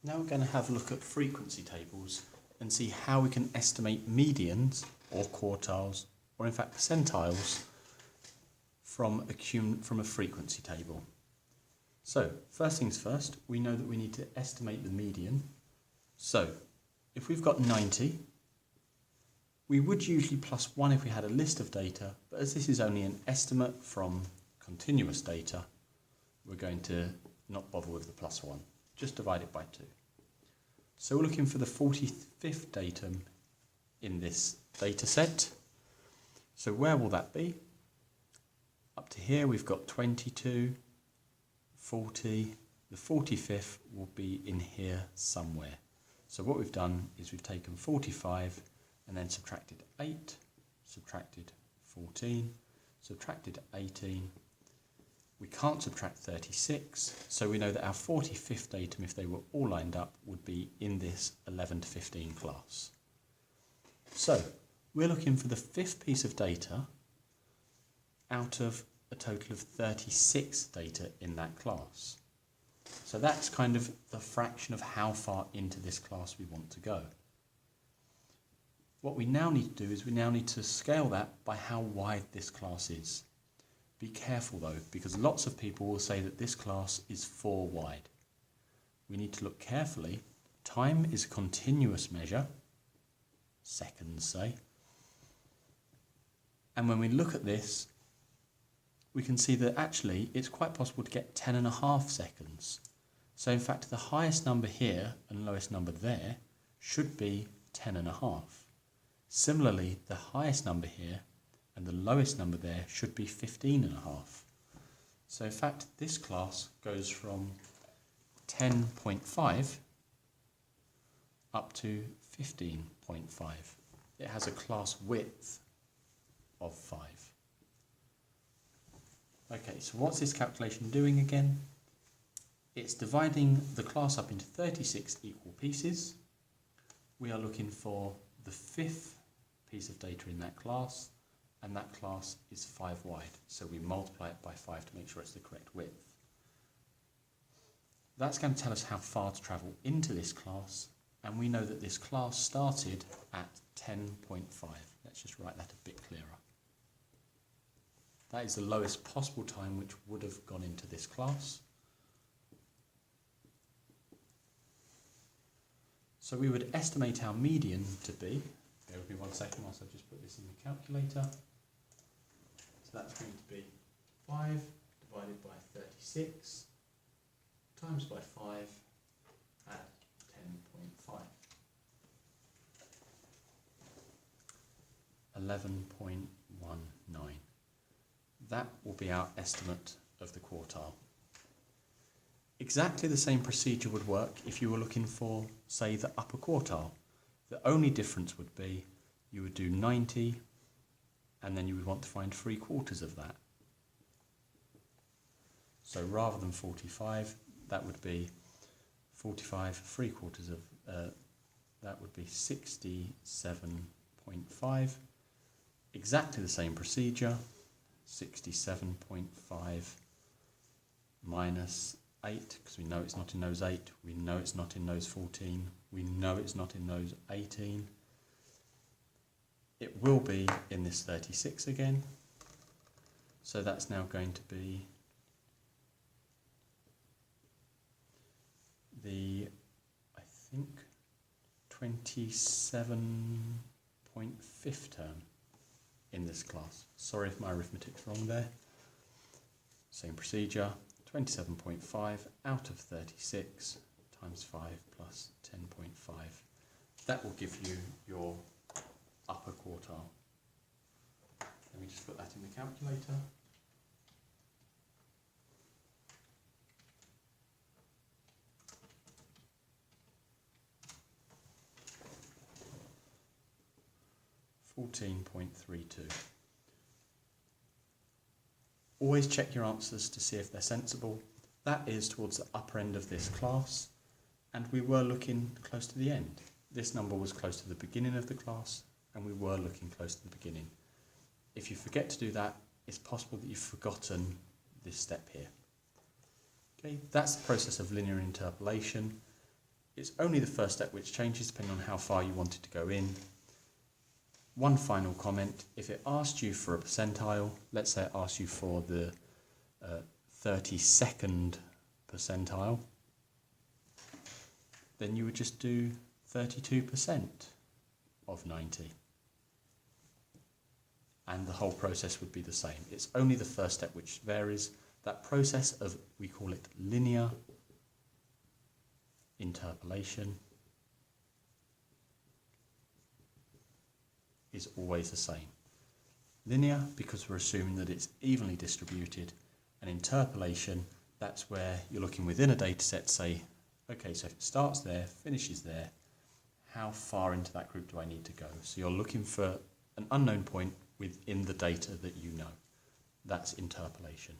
Now we're going to have a look at frequency tables and see how we can estimate medians or quartiles or in fact percentiles from a frequency table. So first things first, we know that we need to estimate the median. So if we've got 90, we would usually plus 1 if we had a list of data, but as this is only an estimate from continuous data, we're going to not bother with the plus 1, just divide it by 2. So we're looking for the 45th datum in this data set. So where will that be? Up to here we've got 22, 40, the 45th will be in here somewhere. So what we've done is we've taken 45 and then subtracted 8, subtracted 14, subtracted 18. We can't subtract 36, so we know that our 45th datum, if they were all lined up, would be in this 11 to 15 class. So we're looking for the 5th piece of data out of a total of 36 data in that class. So that's kind of the fraction of how far into this class we want to go. What we now need to do is we now need to scale that by how wide this class is. Be careful though, because lots of people will say that this class is 4 wide. We need to look carefully. Time is a continuous measure, seconds say. And when we look at this, we can see that actually it's quite possible to get 10.5 seconds. So in fact the highest number here and lowest number there should be 10.5. Similarly, the highest number here and the lowest number there should be 15.5. So in fact this class goes from 10.5 up to 15.5. It has a class width of 5. Okay, so what's this calculation doing again? It's dividing the class up into 36 equal pieces. We are looking for the 5th piece of data in that class, and that class is 5 wide, so we multiply it by 5 to make sure it's the correct width. That's going to tell us how far to travel into this class, and we know that this class started at 10.5. Let's just write that a bit clearer. That is the lowest possible time which would have gone into this class. So we would estimate our median to be, bear with me 1 second whilst I just put this in the calculator. So that's going to be 5 divided by 36 times by 5 at 10.5. 11.19. That will be our estimate of the quartile. Exactly the same procedure would work if you were looking for, say, the upper quartile. The only difference would be you would do 90 and then you would want to find 3/4 of that. So rather than 45, that would be 45, 3/4 of, that would be 67.5. Exactly the same procedure, 67.5 minus 8, because we know it's not in those 8, we know it's not in those 14, we know it's not in those 18. It will be in this 36 again, so that's now going to be the, I think, 27.5th term in this class. Sorry if my arithmetic's wrong there. Same procedure, 27.5 out of 36 times 5 plus 10.5. That will give you your upper quartile. Let me just put that in the calculator. $14.32. Always check your answers to see if they're sensible. That is towards the upper end of this class, and we were looking close to the end. This number was close to the beginning of the class, and we were looking close to the beginning. If you forget to do that, it's possible that you've forgotten this step here. Okay, that's the process of linear interpolation. it's only the first step which changes depending on how far you wanted to go in. One final comment, if it asked you for a percentile, let's say it asked you for the 32nd percentile, then you would just do 32% of 90. And the whole process would be the same. It's only the first step which varies. That process of, we call it linear interpolation, is always the same. Linear, because we're assuming that it's evenly distributed, and interpolation, that's where you're looking within a data set to say, okay, so if it starts there, finishes there, how far into that group do I need to go? So you're looking for an unknown point within the data that you know. That's interpolation.